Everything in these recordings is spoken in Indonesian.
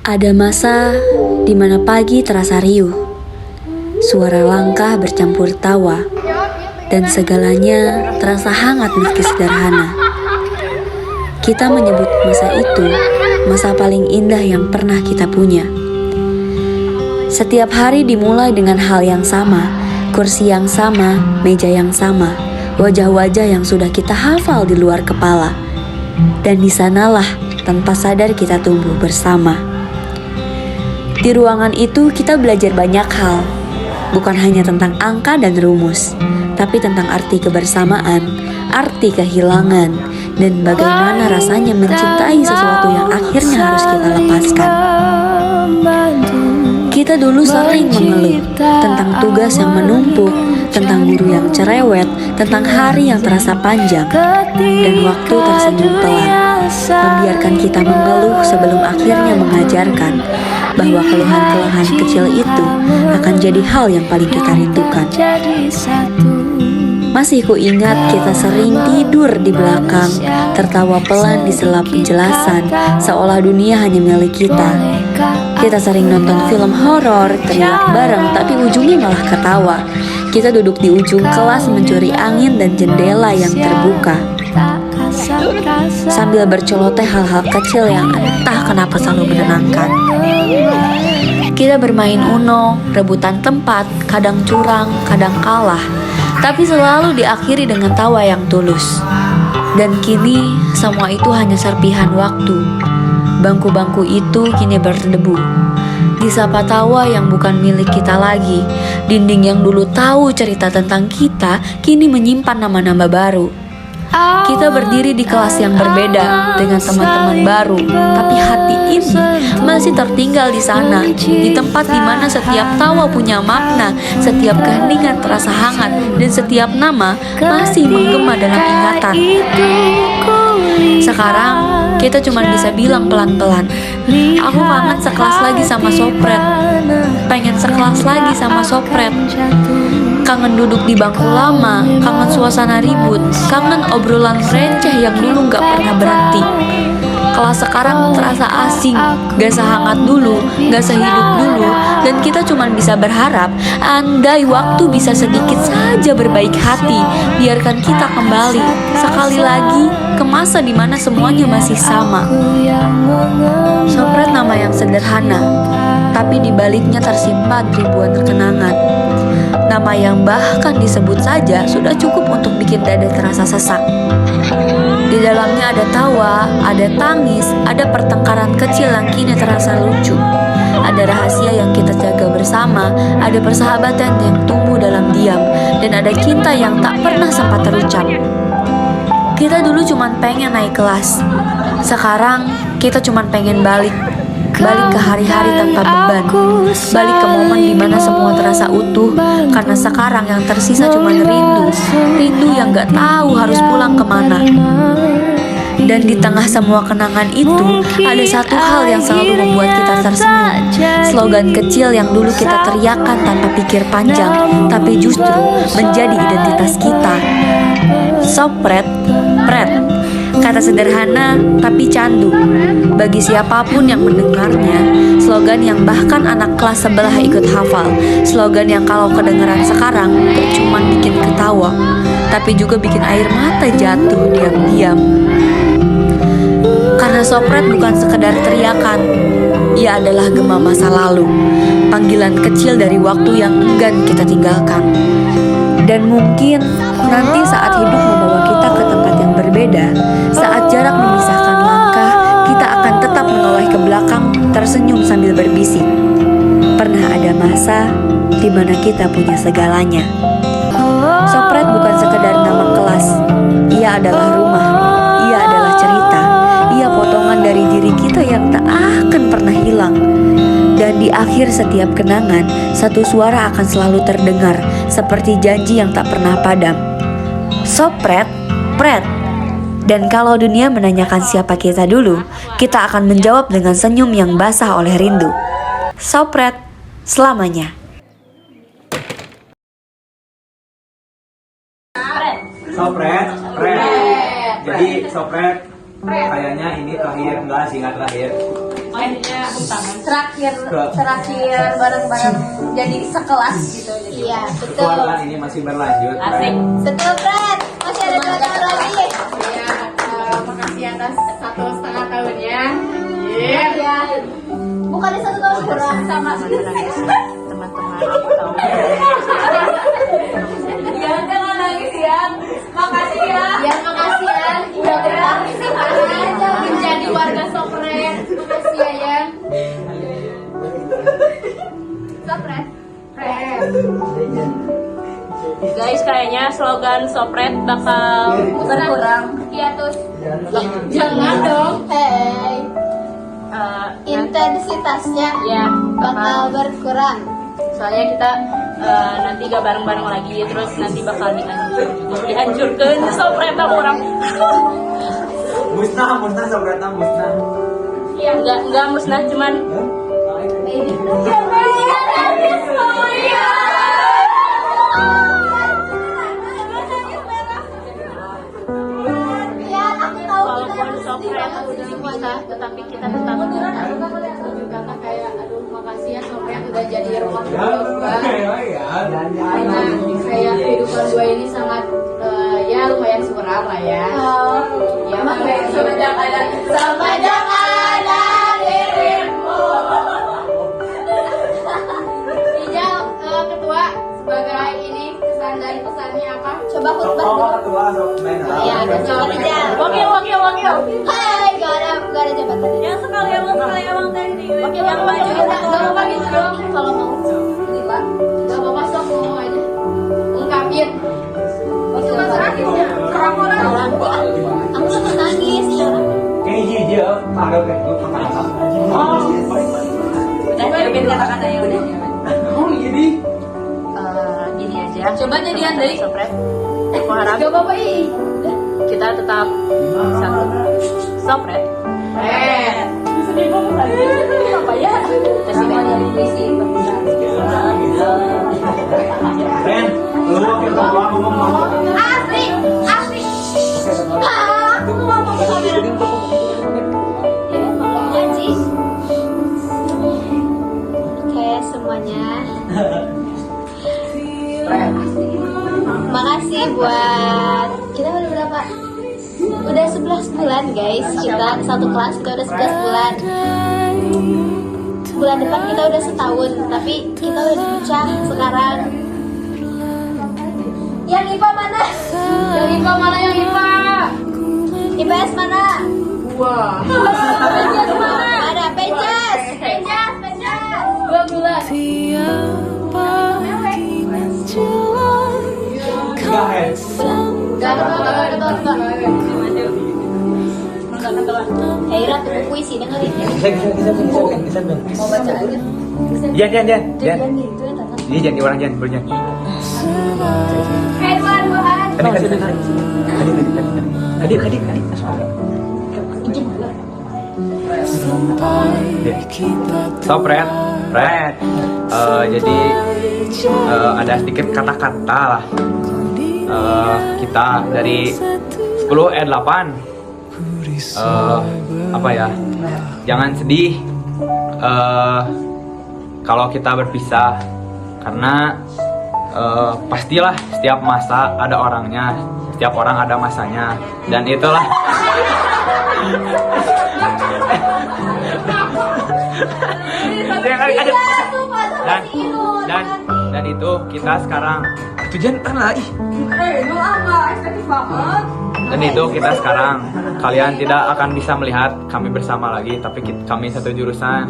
Ada masa di mana pagi terasa riuh, suara langkah bercampur tawa, dan segalanya terasa hangat meski sederhana. Kita menyebut masa itu masa paling indah yang pernah kita punya. Setiap hari dimulai dengan hal yang sama, kursi yang sama, meja yang sama, wajah-wajah yang sudah kita hafal di luar kepala. Dan di sanalah tanpa sadar kita tumbuh bersama. Di ruangan itu kita belajar banyak hal, bukan hanya tentang angka dan rumus, tapi tentang arti kebersamaan, arti kehilangan, dan bagaimana rasanya mencintai sesuatu yang akhirnya harus kita lepaskan. Kita dulu sering mengeluh tentang tugas yang menumpuk, tentang guru yang cerewet, tentang hari yang terasa panjang, dan waktu tersenyum pelan, membiarkan kita mengeluh sebelum akhirnya mengajarkan bahwa keluhan-keluhan kecil itu akan jadi hal yang paling kita rindukan. Masih kuingat kita sering tidur di belakang, tertawa pelan di sela penjelasan, seolah dunia hanya milik kita. Kita sering nonton film horor, teriak bareng, tapi ujungnya malah ketawa. Kita duduk di ujung kelas mencuri angin dan jendela yang terbuka, sambil berceloteh hal-hal kecil yang entah kenapa selalu menenangkan. Kita bermain Uno, rebutan tempat, kadang curang, kadang kalah, tapi selalu diakhiri dengan tawa yang tulus. Dan kini semua itu hanya serpihan waktu. Bangku-bangku itu kini berdebu, disapa tawa yang bukan milik kita lagi. Dinding yang dulu tahu cerita tentang kita kini menyimpan nama-nama baru. Kita berdiri di kelas yang berbeda dengan teman-teman baru, tapi hati ini masih tertinggal di sana, di tempat di mana setiap tawa punya makna, setiap keheningan terasa hangat, dan setiap nama masih menggema dalam ingatan. Sekarang kita cuma bisa bilang pelan-pelan, aku kangen sekelas lagi sama Sopret, pengen sekelas lagi sama Sopret. Kangen duduk di bangku lama, kangen suasana ribut, kangen obrolan receh yang dulu gak pernah berhenti. Kelas sekarang terasa asing, gak sehangat dulu, gak sehidup dulu, dan kita cuma bisa berharap andai waktu bisa sedikit saja berbaik hati, biarkan kita kembali sekali lagi ke masa dimana semuanya masih sama. Sopret nama yang sederhana, tapi di baliknya tersimpan ribuan kenangan. Nama yang bahkan disebut saja sudah cukup untuk bikin dada terasa sesak. Di dalamnya ada tawa, ada tangis, ada pertengkaran kecil yang kini terasa lucu. Ada rahasia yang kita jaga bersama, ada persahabatan yang tumbuh dalam diam, dan ada cinta yang tak pernah sempat terucap. Kita dulu cuma pengen naik kelas, sekarang kita cuma pengen balik ke hari-hari tanpa beban, balik ke momen dimana semua terasa utuh, karena sekarang yang tersisa cuma rindu yang gak tahu harus pulang kemana. Dan di tengah semua kenangan itu, ada satu hal yang selalu membuat kita tersenyum. Slogan kecil yang dulu kita teriakan tanpa pikir panjang, tapi justru menjadi identitas kita. Sopret, pret. Kata sederhana tapi candu bagi siapapun yang mendengarnya. Slogan yang bahkan anak kelas sebelah ikut hafal. Slogan yang kalau kedengeran sekarang gak cuma bikin ketawa, tapi juga bikin air mata jatuh diam-diam. Karena Sopret bukan sekedar teriakan, ia adalah gema masa lalu, panggilan kecil dari waktu yang enggan kita tinggalkan. Dan mungkin nanti saat hidup membawa kita ke tempat yang berbeda, saat jarak memisahkan langkah, kita akan tetap menoleh ke belakang, tersenyum sambil berbisik. Pernah ada masa di mana kita punya segalanya. Sopret bukan sekedar nama kelas, ia adalah rumah, ia adalah cerita, ia potongan dari diri kita yang tak akan pernah hilang. Dan di akhir setiap kenangan, satu suara akan selalu terdengar, seperti janji yang tak pernah padam. Sopret, pret. Dan kalau dunia menanyakan siapa kita dulu, kita akan menjawab dengan senyum yang basah oleh rindu. Sopret, selamanya. Sopret, pret. Jadi Sopret, kayaknya ini terakhir, enggak sih, enggak terakhir. terakhir bareng-bareng jadi sekelas gitu. Iya, betul. Keluarga ini masih berlanjut. Asik. Betul, Fred. Masih ada 2 tahun lagi. Ya, makasih atas 1,5 tahunnya. Iya. Bukannya 1 tahun kurang sama. Teman-teman, aku tahu. Jangan nangis ya. Makasih ya. Ya, makasih ya. Udah berpartisipasi menjadi warga Sopret. Makasih ya, Yan. Sopret. Guys, kayaknya slogan Sopret bakal Berkurang. Hiatus. jangan dong. Hey. Intensitasnya Ya, bakal berkurang. soalnya kita nanti gak bareng-bareng lagi, terus nanti bakal dihancurkan Sopret sama orang. Musnah Sobretna musnah. Ya, enggak musnah, cuman Ya, aku tahu kita walaupun harus Sopret dibanget udah semuanya. dipisah, tetapi kita tetap karena kayak aduh makasih ya Sopret udah jadi rumah kedua gua. Karena kayak kehidupan gue ini sangat ya lumayan suram lah ya. Ya makanya semenjak ada dirimu. Ijal ketua sebagai ini kesan dari pesannya apa? Coba khutbah dulu. Ketua main. Iya, coba aja. Wakil. Hai, gak ada jabatan. Yang sekali abang tadi. Wakil yang maju. Gak apa-apa gitu dong. Kalau mau. Lila. Gak apa-apa sok ngomong aja. Ungkapin. Itu kan terakhirnya. Aku sempat nangis. Kayak dia ada kayak gue pengalaman. Udah siapin kata-kata yang udah. Oh jadi. Gini aja. Coba jadian deh. Sopret. Aku harap Gak apa-apa ih. kita tetap satu. Sopret. Sedih banget tadi. Apa ya? Kasih dari puisi. Ren, lu wakil ketua ngomong. Asli. Aku mau ngomong ke kamera. Janji. Oke semuanya. Makasih buat kita udah berapa? Udah 11 bulan guys. Kita satu kelas kita udah 11 bulan. Bulan depan kita udah setahun, tapi kita udah dipecah sekarang. Yang IPA mana? Yang IPA mana yang IPA? IPS mana? Wah. Pejas mana? Ada Pejas. 2 bulan. Gak Ira tuh puisi dengerin ya. Bisa. Mau baca aja. Jan. Jangan gitu ya Tata. Ini Jan orang Jan berjan. Herwan Wuhan. Adik. Sopret, jadi ada sedikit kata-kata lah. Kita dari 10 8 apa ya? Jangan sedih kalau kita berpisah, karena pastilah setiap masa ada orangnya, setiap orang ada masanya, dan itulah. Dan itu kita sekarang tujuan kan lah dan itu kita sekarang kalian tidak akan bisa melihat kami bersama lagi, tapi kami satu jurusan.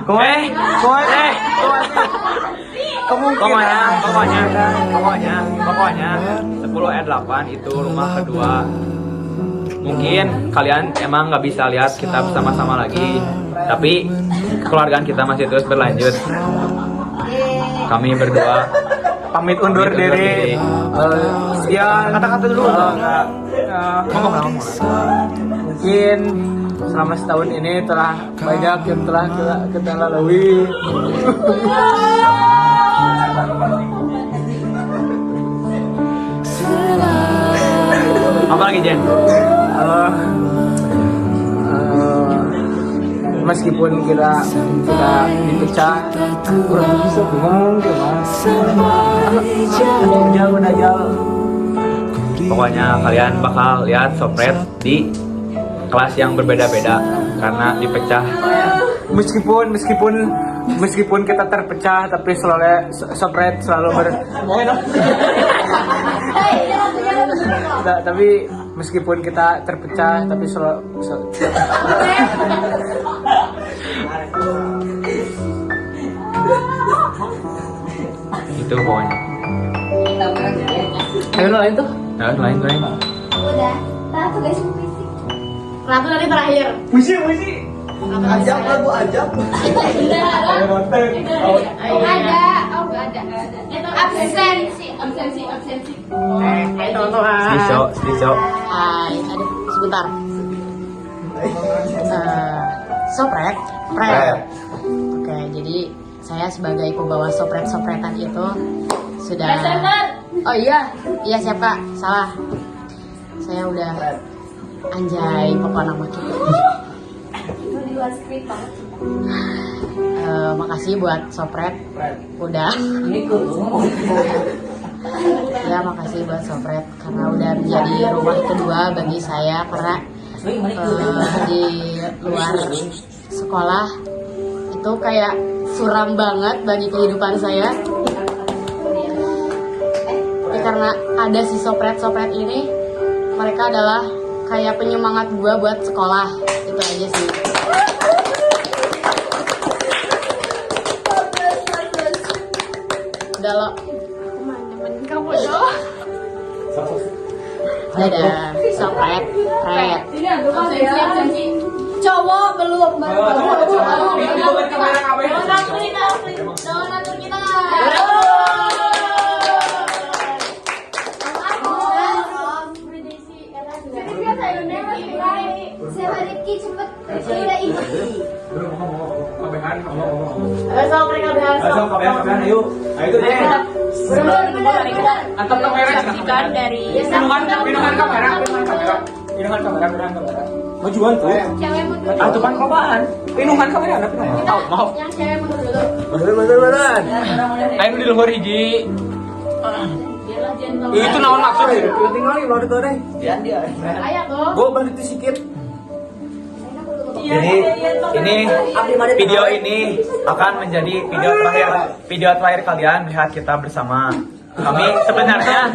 Pokoknya 10 8 itu rumah kedua. Mungkin kalian emang nggak bisa lihat kita bersama-sama lagi, tapi kekeluargaan kita masih terus berlanjut. Kami berdua pamit undur diri. Ya kata-kata dulu. Mungkin selama setahun ini telah banyak yang telah kita lalui. Apa lagi Jen? meskipun kita sudah dipecah, kurang bisa ngomong udah jauh. Pokoknya kalian bakal lihat Sopret di kelas yang berbeda-beda karena dipecah. Meskipun kita terpecah, tapi selalu Sopret selalu tapi meskipun kita terpecah, tapi selalu Itu pokoknya. ayo lain tuh. Nah, lain. Udah. Ratu guys mau fisik. Ratu nanti terakhir. Misi. Ada. Oh, nggak ada. Itu absensi. Ayo teman-teman. Stiso. Hai, aduh, sebentar. Sopret, pret. Oke, jadi saya sebagai pembawa sopret-sopretan itu sudah. Oh iya siapa? Salah. Saya udah anjay pokoknya nama kita. Itu di luar skrip banget. Makasih buat sopret udah. Ya makasih buat sopret karena udah menjadi rumah kedua bagi saya karena di luar sekolah itu kayak suram banget bagi kehidupan saya. Ya, karena ada si sopret-sopret ini, mereka adalah kayak penyemangat gua buat sekolah. Itu aja sih. Udah lo. Kamu dong. Dadah, sopret, pret. Cowok belum. Antap kamera dari pinungan kamera. Majuan tuh. Atupan apaan? Pinungan kamera ada pinungan. Maaf. Yang cewek mundur dulu. Bener. Ayo di luar hiji. Biarlah gentle. Itu naon maksud? Tinggal di luar deh. Ayo tuh. Gua balik sedikit. Jadi ini video ini akan menjadi video terakhir kalian melihat kita bersama. Kami sebenarnya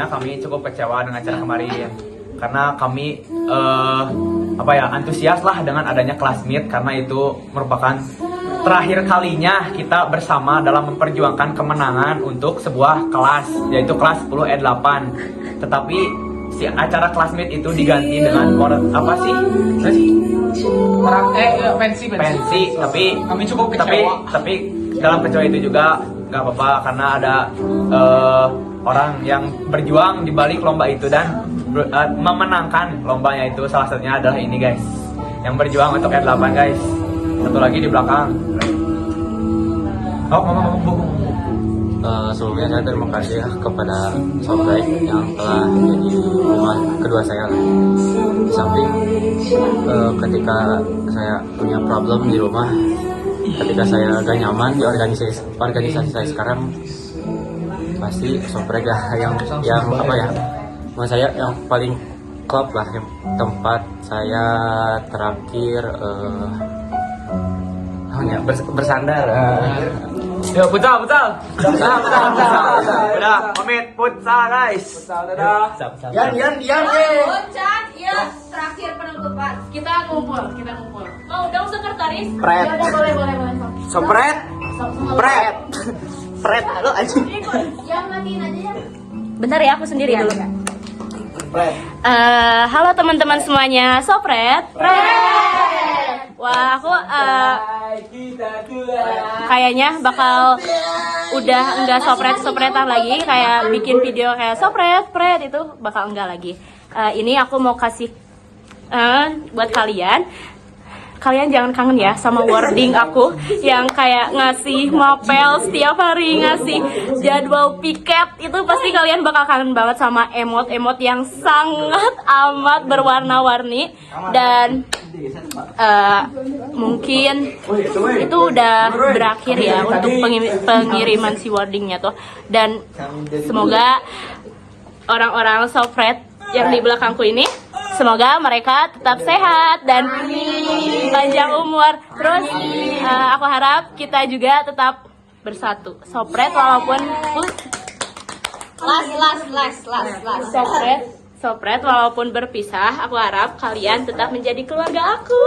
kami cukup kecewa dengan acara kemarin karena kami antusias lah dengan adanya kelas meet karena itu merupakan terakhir kalinya kita bersama dalam memperjuangkan kemenangan untuk sebuah kelas yaitu kelas 10 E8. Tetapi si acara kelas meet itu diganti dengan pensi tapi Kami cukup kecewa. tapi dalam kecewa itu juga nggak apa-apa karena ada orang yang berjuang di balik lomba itu dan memenangkan lombanya itu. Salah satunya adalah ini guys yang berjuang untuk R8 guys. Satu lagi di belakang. Ngomong. Sebelumnya saya terima kasih ya kepada Sopret yang telah jadi rumah kedua saya. Di samping ketika saya punya problem di rumah, ketika saya gak nyaman di organisasi saya sekarang, pasti Sopret yang menurut saya yang paling klop lah, yang tempat saya terakhir bersandar. Yo, futsal. Udah, pamit futsal guys. Dadah. Yan. Chan, iya terakhir penutupan. Kita ngumpul. Mau dong sekretaris? Pret. Ya udah boleh. Sopret. Pret. Halo anjing. Yang matiin aja ya. Bentar ya, aku sendiri dulu. Pret. Halo teman-teman semuanya, Sopret. Wah, aku kayaknya bakal udah enggak sopretan lagi, kayak bikin video kayak sopret itu bakal enggak lagi. Ini aku mau kasih buat kalian kalian jangan kangen ya sama wording aku yang kayak ngasih mapel setiap hari, ngasih jadwal piket. Itu pasti kalian bakal kangen banget sama emot-emot yang sangat amat berwarna-warni. Dan mungkin itu udah berakhir ya untuk pengiriman si wordingnya tuh. Dan semoga orang-orang Sopret yang di belakangku ini, semoga mereka tetap sehat dan panjang umur. Terus aku harap kita juga tetap bersatu. Sopret walaupun Sopret walaupun berpisah, aku harap kalian tetap menjadi keluarga aku.